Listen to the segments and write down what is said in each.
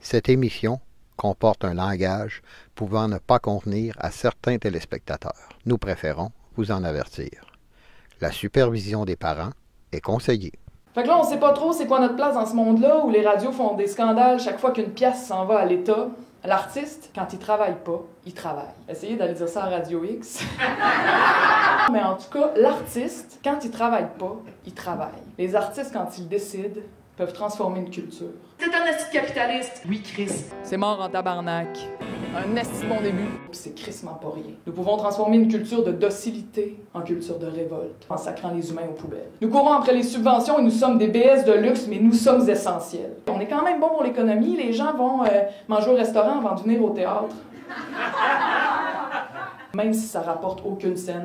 Cette émission comporte un langage pouvant ne pas convenir à certains téléspectateurs. Nous préférons vous en avertir. La supervision des parents est conseillée. Fait que là, on sait pas trop c'est quoi notre place dans ce monde-là où les radios font des scandales chaque fois qu'une pièce s'en va à l'État. L'artiste, quand il travaille pas, il travaille. Essayez d'aller dire ça à Radio X. Mais en tout cas, l'artiste, quand il travaille pas, il travaille. Les artistes, quand ils décident, peuvent transformer une culture. C'est un esti capitaliste. Oui, Chris. C'est mort en tabarnak. Un esti bon début. Pis c'est crissement pas rien. Nous pouvons transformer une culture de docilité en culture de révolte, en sacrant les humains aux poubelles. Nous courons après les subventions et nous sommes des BS de luxe, mais nous sommes essentiels. On est quand même bon pour l'économie. Les gens vont manger au restaurant avant de venir au théâtre. Même si ça rapporte aucune scène.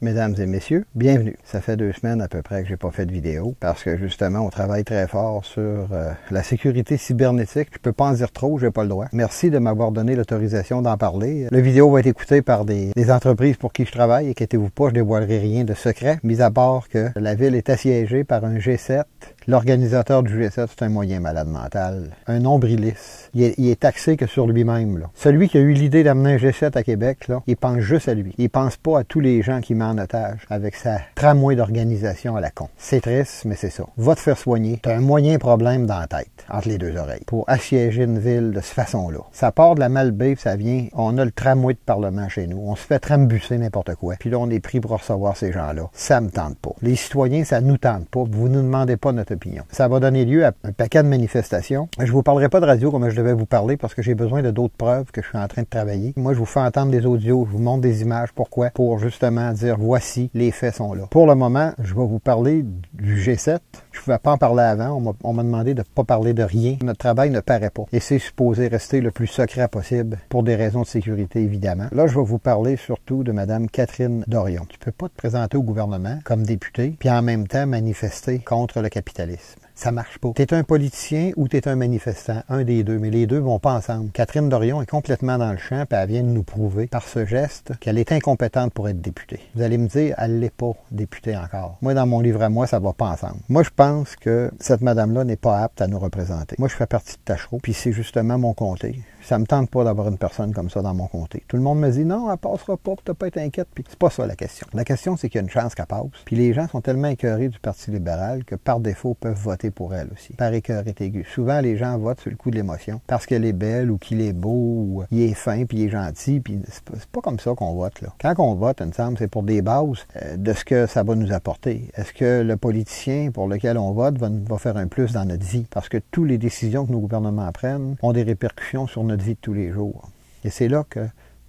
Mesdames et messieurs, bienvenue. Ça fait 2 semaines à peu près que j'ai pas fait de vidéo parce que justement on travaille très fort sur la sécurité cybernétique. Je peux pas en dire trop, j'ai pas le droit. Merci de m'avoir donné l'autorisation d'en parler. La vidéo va être écoutée par des entreprises pour qui je travaille. Inquiétez-vous pas, je dévoilerai rien de secret, mis à part que la ville est assiégée par un G7. L'organisateur du G7, c'est un moyen malade mental, un nombriliste. Il est taxé que sur lui-même. Celui qui a eu l'idée d'amener un G7 à Québec, là, il pense juste à lui. Il pense pas à tous les gens qui met en otage avec sa tramway d'organisation à la con. C'est triste, mais c'est ça. Va te faire soigner. T'as un moyen problème dans la tête, entre les 2 oreilles, pour assiéger une ville de cette façon-là. Ça part de la Malbaie, ça vient, on a le tramway de Parlement chez nous. On se fait trambusser n'importe quoi. Puis là, on est pris pour recevoir ces gens-là. Ça me tente pas. Les citoyens, ça nous tente pas. Vous ne nous demandez pas notre opinion. Ça va donner lieu à un paquet de manifestations. Je vous parlerai pas de radio comme je devais vous parler parce que j'ai besoin de d'autres preuves que je suis en train de travailler. Moi, je vous fais entendre des audios, je vous montre des images. Pourquoi? Pour justement dire voici, les faits sont là. Pour le moment, je vais vous parler du G7. Je ne pouvais pas en parler avant. On m'a demandé de ne pas parler de rien. Notre travail ne paraît pas. Et c'est supposé rester le plus secret possible pour des raisons de sécurité, évidemment. Là, je vais vous parler surtout de Mme Catherine Dorion. Tu ne peux pas te présenter au gouvernement comme député puis en même temps manifester contre le capitalisme. Ça marche pas. T'es un politicien ou t'es un manifestant, un des deux, mais les deux vont pas ensemble. Catherine Dorion est complètement dans le champ, puis elle vient de nous prouver par ce geste qu'elle est incompétente pour être députée. Vous allez me dire, elle l'est pas députée encore. Moi, dans mon livre à moi, ça va pas ensemble. Moi, je pense que cette madame-là n'est pas apte à nous représenter. Moi, je fais partie de Tachereau, puis c'est justement mon comté. Ça me tente pas d'avoir une personne comme ça dans mon comté. Tout le monde me dit, non, elle passera pas, t'as pas été inquiète, puis c'est pas ça la question. La question, c'est qu'il y a une chance qu'elle passe, puis les gens sont tellement écœurés du Parti libéral que par défaut peuvent voter pour elle aussi, par écœurite aiguë. Souvent, les gens votent sur le coup de l'émotion, parce qu'elle est belle, ou qu'il est beau, ou il est fin, puis il est gentil, puis c'est pas comme ça qu'on vote, là. Quand on vote, il me semble, c'est pour des bases de ce que ça va nous apporter. Est-ce que le politicien pour lequel on vote va faire un plus dans notre vie? Parce que toutes les décisions que nos gouvernements prennent ont des répercussions sur notre vie de tous les jours. Et c'est là que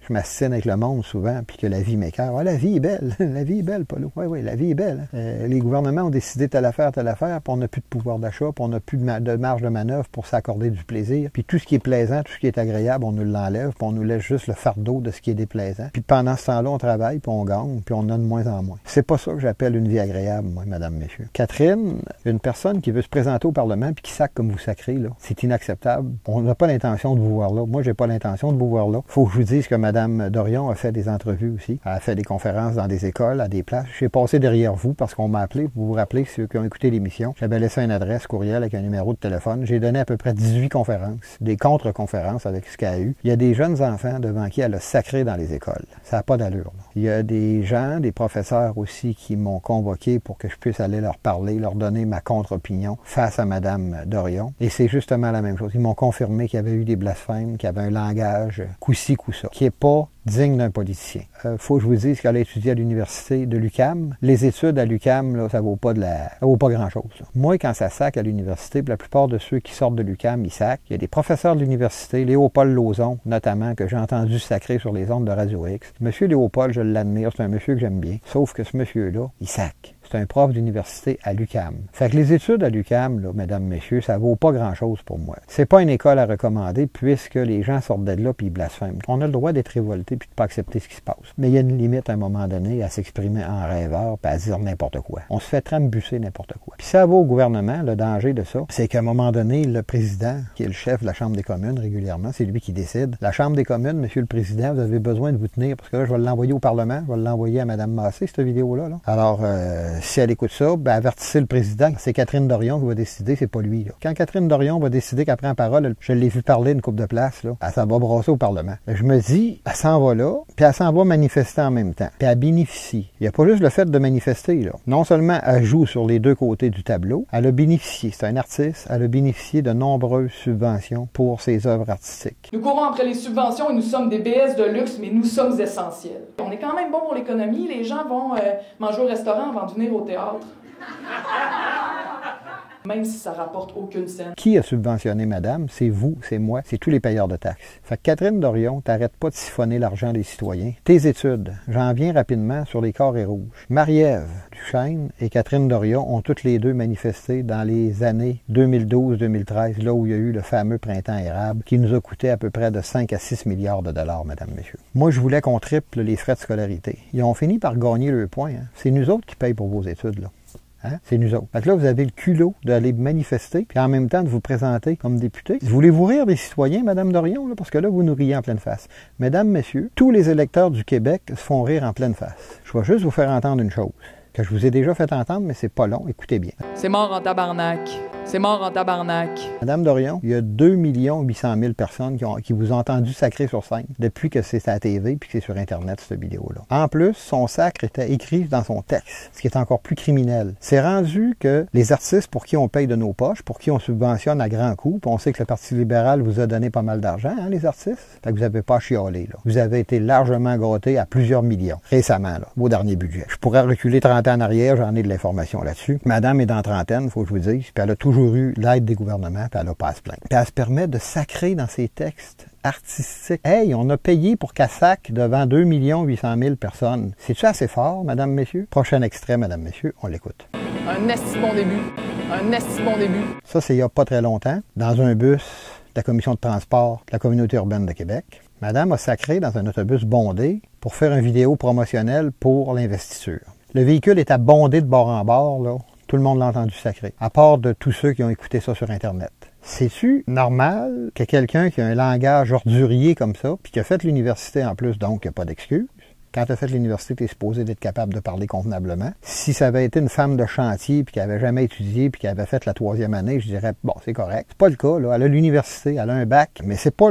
je m'assine avec le monde souvent, puis que la vie m'écoeure. Ah, la vie est belle. La vie est belle, Paulo. Oui, la vie est belle. Les gouvernements ont décidé telle affaire, puis on n'a plus de pouvoir d'achat, puis on n'a plus de marge de manœuvre pour s'accorder du plaisir. Puis tout ce qui est plaisant, tout ce qui est agréable, on nous l'enlève, puis on nous laisse juste le fardeau de ce qui est déplaisant. Puis pendant ce temps-là, on travaille, puis on gagne, puis on a de moins en moins. C'est pas ça que j'appelle une vie agréable, moi, madame, messieurs. Catherine, une personne qui veut se présenter au Parlement, puis qui sac comme vous sacrez, là, c'est inacceptable. On n'a pas l'intention de vous voir là. Moi, j'ai pas l'intention de vous voir là. Faut que je vous dise que Mme Dorion a fait des entrevues aussi. Elle a fait des conférences dans des écoles, à des places. J'ai passé derrière vous parce qu'on m'a appelé. Vous vous rappelez, ceux qui ont écouté l'émission. J'avais laissé une adresse courriel avec un numéro de téléphone. J'ai donné à peu près 18 conférences, des contre-conférences avec ce qu'elle a eu. Il y a des jeunes enfants devant qui elle a sacré dans les écoles. Ça n'a pas d'allure, là. Il y a des gens, des professeurs aussi qui m'ont convoqué pour que je puisse aller leur parler, leur donner ma contre-opinion face à Mme Dorion. Et c'est justement la même chose. Ils m'ont confirmé qu'il y avait eu des blasphèmes, qu'il y avait un langage coup-ci, coup-ça, qui n'est pas digne d'un politicien. Faut que je vous dise qu'elle a étudié à l'université de l'UQAM. Les études à l'UQAM, là, ça vaut pas grand-chose. Moi, quand ça sac à l'université, la plupart de ceux qui sortent de l'UQAM, ils sacent. Il y a des professeurs de l'université, Léopold Lauzon, notamment, que j'ai entendu sacrer sur les ondes de Radio X. Monsieur Léopold, je l'admire, c'est un monsieur que j'aime bien. Sauf que ce monsieur-là, il sac. C'est un prof d'université à l'UQAM. Fait que les études à l'UQAM, là, mesdames, messieurs, ça vaut pas grand-chose pour moi. C'est pas une école à recommander puisque les gens sortent de là puis ils blasphèment. On a le droit d'être révolté l'accepter puis de pas accepter ce qui se passe. Mais il y a une limite à un moment donné à s'exprimer en rêveur puis à dire n'importe quoi. On se fait trambusser n'importe quoi. Puis ça va au gouvernement, le danger de ça, c'est qu'à un moment donné, le président, qui est le chef de la Chambre des communes régulièrement, c'est lui qui décide. La Chambre des communes, monsieur le président, vous avez besoin de vous tenir parce que là, je vais l'envoyer au Parlement, je vais l'envoyer à Mme Massé, cette vidéo-là. Là. Alors, si elle écoute ça, ben, avertissez le président. C'est Catherine Dorion qui va décider, c'est pas lui. Là. Quand Catherine Dorion va décider qu'elle prend parole, je l'ai vu parler une couple de places, là, elle s'en va brasser au Parlement. Je me dis, elle s'en va là, puis elle s'en va manifester en même temps. Puis elle bénéficie. Il n'y a pas juste le fait de manifester, là. Non seulement elle joue sur les deux côtés du tableau, elle a bénéficié, c'est un artiste, elle a bénéficié de nombreuses subventions pour ses œuvres artistiques. Nous courons après les subventions et nous sommes des BS de luxe, mais nous sommes essentiels. On est quand même bon pour l'économie, les gens vont manger au restaurant avant de venir au théâtre. Même si ça rapporte aucune scène. Qui a subventionné madame? C'est vous, c'est moi, c'est tous les payeurs de taxes. Fait que Catherine Dorion, t'arrêtes pas de siphonner l'argent des citoyens. Tes études, j'en viens rapidement sur les carrés rouges. Marie-Ève Duchesne et Catherine Dorion ont toutes les deux manifesté dans les années 2012-2013, là où il y a eu le fameux printemps érable, qui nous a coûté à peu près de 5 à 6 milliards de dollars, mesdames, messieurs. Moi, je voulais qu'on triple les frais de scolarité. Ils ont fini par gagner le point. Hein. C'est nous autres qui payent pour vos études, là. Hein? C'est nous autres. Fait que là, vous avez le culot d'aller manifester, puis en même temps de vous présenter comme député. Voulez-vous rire des citoyens, Mme Dorion? Là? Parce que là, vous nous riez en pleine face. Mesdames, messieurs, tous les électeurs du Québec se font rire en pleine face. Je vais juste vous faire entendre une chose, que je vous ai déjà fait entendre, mais c'est pas long. Écoutez bien. C'est mort en tabarnak. C'est mort en tabarnak. Madame Dorion, il y a 2 800 000 personnes qui vous ont entendu sacrer sur scène depuis que c'est à la TV puis que c'est sur Internet, cette vidéo-là. En plus, son sacre était écrit dans son texte, ce qui est encore plus criminel. C'est rendu que les artistes pour qui on paye de nos poches, pour qui on subventionne à grands coups, puis on sait que le Parti libéral vous a donné pas mal d'argent, hein, les artistes, fait que vous n'avez pas chialé, là. Vous avez été largement grattés à plusieurs millions, récemment, là, au dernier budget. Je pourrais reculer 30 ans en arrière, j'en ai de l'information là-dessus. Madame est dans trentaine, faut que je vous dise, puis elle a toujours eu l'aide des gouvernements, puis elle n'a pas à se plaindre. Puis elle se permet de sacrer dans ses textes artistiques. Hey, on a payé pour qu'elle sacre devant 2 800 000 personnes. C'est-tu assez fort, mesdames, messieurs? Prochain extrait, mesdames, messieurs, on l'écoute. Un esti bon début. Un esti bon début. Ça, c'est il n'y a pas très longtemps, dans un bus de la commission de transport de la communauté urbaine de Québec. Madame a sacré dans un autobus bondé pour faire une vidéo promotionnelle pour l'investiture. Le véhicule est abondé de bord en bord, là. Tout le monde l'a entendu sacrer, à part de tous ceux qui ont écouté ça sur Internet. C'est-tu normal que quelqu'un qui a un langage ordurier comme ça, puis qui a fait l'université en plus, donc il n'y a pas d'excuse? Quand tu as fait l'université, tu es supposé d'être capable de parler convenablement. Si ça avait été une femme de chantier, puis qui avait jamais étudié, puis qui avait fait la 3e année, je dirais, bon, c'est correct. C'est pas le cas, là. Elle a l'université, elle a un bac, mais c'est pas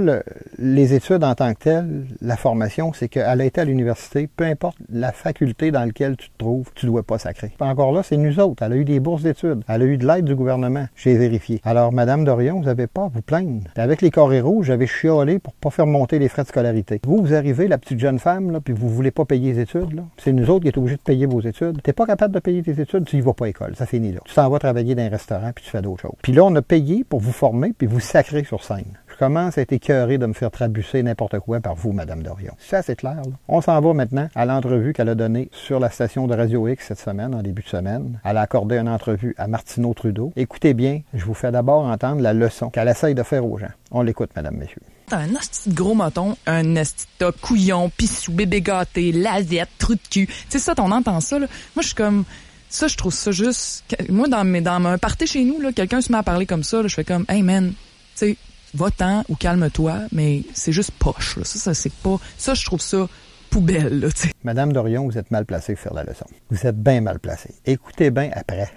les études en tant que telles, la formation, c'est qu'elle a été à l'université, peu importe la faculté dans laquelle tu te trouves, tu dois pas sacrer. Encore là, c'est nous autres. Elle a eu des bourses d'études. Elle a eu de l'aide du gouvernement. J'ai vérifié. Alors, Madame Dorion, vous n'avez pas à vous plaindre. Puis avec les carrés rouges, j'avais chialé pour pas faire monter les frais de scolarité. Vous arrivez, la petite jeune femme, là, puis vous voulez pas payer les études, là. C'est nous autres qui êtes obligés de payer vos études. T'es pas capable de payer tes études, tu y vas pas à l'école. Ça finit là. Tu t'en vas travailler dans un restaurant puis tu fais d'autres choses. Puis là, on a payé pour vous former puis vous sacrer sur scène. Je commence à être écœuré de me faire trabusser n'importe quoi par vous, Madame Dorion. Ça, c'est clair, là. On s'en va maintenant à l'entrevue qu'elle a donnée sur la station de Radio X cette semaine, en début de semaine. Elle a accordé une entrevue à Martineau Trudeau. Écoutez bien, je vous fais d'abord entendre la leçon qu'elle essaye de faire aux gens. On l'écoute, Madame, messieurs. Un asti de gros moton, un asti de top, couillon, pissou, bébé gâté, lasette, trou de cul. Tu sais ça, on entend ça, là. Moi, je suis comme... Ça, je trouve ça juste... Moi, dans un party chez nous, là, quelqu'un se met à parler comme ça, là, je fais comme, hey man, tu sais, va-t'en ou calme-toi, mais c'est juste poche, là. Ça, c'est pas... Ça, je trouve ça poubelle, là, tu sais. Madame Dorion, vous êtes mal placée pour faire la leçon. Vous êtes bien mal placée. Écoutez bien après,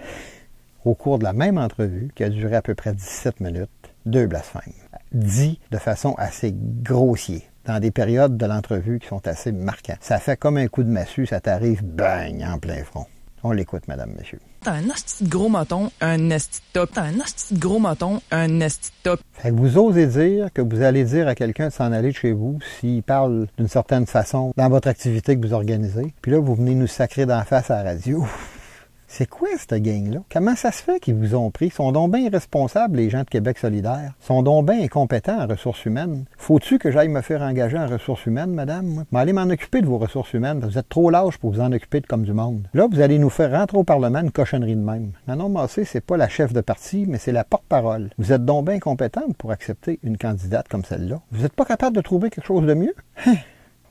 au cours de la même entrevue, qui a duré à peu près 17 minutes, 2 blasphèmes. Dit de façon assez grossière, dans des périodes de l'entrevue qui sont assez marquantes. Ça fait comme un coup de massue, ça t'arrive, bang, en plein front. On l'écoute, Madame, Monsieur. Un asti de gros moton, un asti de top. Un asti de gros moton, un asti de top. Fait que vous osez dire que vous allez dire à quelqu'un de s'en aller de chez vous s'il parle d'une certaine façon dans votre activité que vous organisez. Puis là, vous venez nous sacrer d'en face à la radio. C'est quoi cette gang-là? Comment ça se fait qu'ils vous ont pris? Ils sont donc bien irresponsables, les gens de Québec solidaire. Ils sont donc bien incompétents en ressources humaines. Faut-tu que j'aille me faire engager en ressources humaines, madame? Moi? Mais allez m'en occuper de vos ressources humaines. Vous êtes trop lâche pour vous en occuper comme du monde. Là, vous allez nous faire rentrer au Parlement une cochonnerie de même. Manon Massé, c'est pas la chef de parti, mais c'est la porte-parole. Vous êtes donc bien incompétente pour accepter une candidate comme celle-là. Vous n'êtes pas capable de trouver quelque chose de mieux?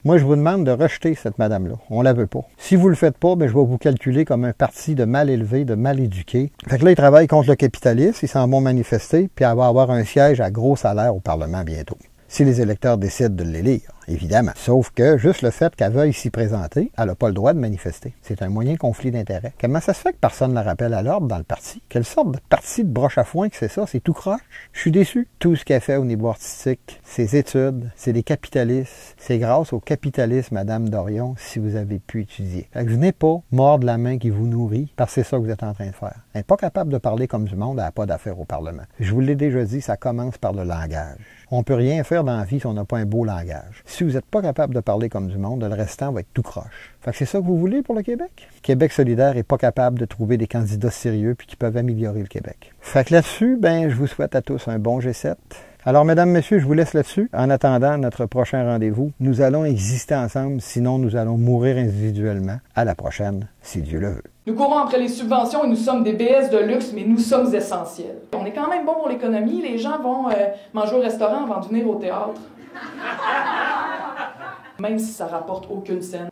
Moi, je vous demande de rejeter cette madame-là. On la veut pas. Si vous le faites pas, ben, je vais vous calculer comme un parti de mal élevé, de mal éduqué. Fait que là, il travaille contre le capitalisme, ils s'en vont manifester, puis elle va avoir un siège à gros salaire au Parlement bientôt. Si les électeurs décident de l'élire, évidemment. Sauf que juste le fait qu'elle veuille s'y présenter, elle n'a pas le droit de manifester. C'est un moyen conflit d'intérêts. Comment ça se fait que personne ne la rappelle à l'ordre dans le parti? Quelle sorte de parti de broche à foin que c'est ça? C'est tout croche. Je suis déçu. Tout ce qu'elle fait au niveau artistique, ses études, c'est des capitalistes. C'est grâce au capitalisme, Madame Dorion, si vous avez pu étudier. Fait que vous n'êtes pas mordre la main qui vous nourrit, parce que c'est ça que vous êtes en train de faire. Elle n'est pas capable de parler comme du monde, elle n'a pas d'affaires au Parlement. Je vous l'ai déjà dit, ça commence par le langage. On ne peut rien faire dans la vie si on n'a pas un beau langage. Si vous n'êtes pas capable de parler comme du monde, le restant va être tout croche. Fait que c'est ça que vous voulez pour le Québec? Québec solidaire n'est pas capable de trouver des candidats sérieux puis qui peuvent améliorer le Québec. Fait que là-dessus, ben, je vous souhaite à tous un bon G7. Alors, mesdames, messieurs, je vous laisse là-dessus. En attendant notre prochain rendez-vous, nous allons exister ensemble, sinon nous allons mourir individuellement. À la prochaine, si Dieu le veut. Nous courons après les subventions et nous sommes des BS de luxe, mais nous sommes essentiels. On est quand même bon pour l'économie. Les gens vont manger au restaurant avant de venir au théâtre. Même si ça rapporte aucune scène.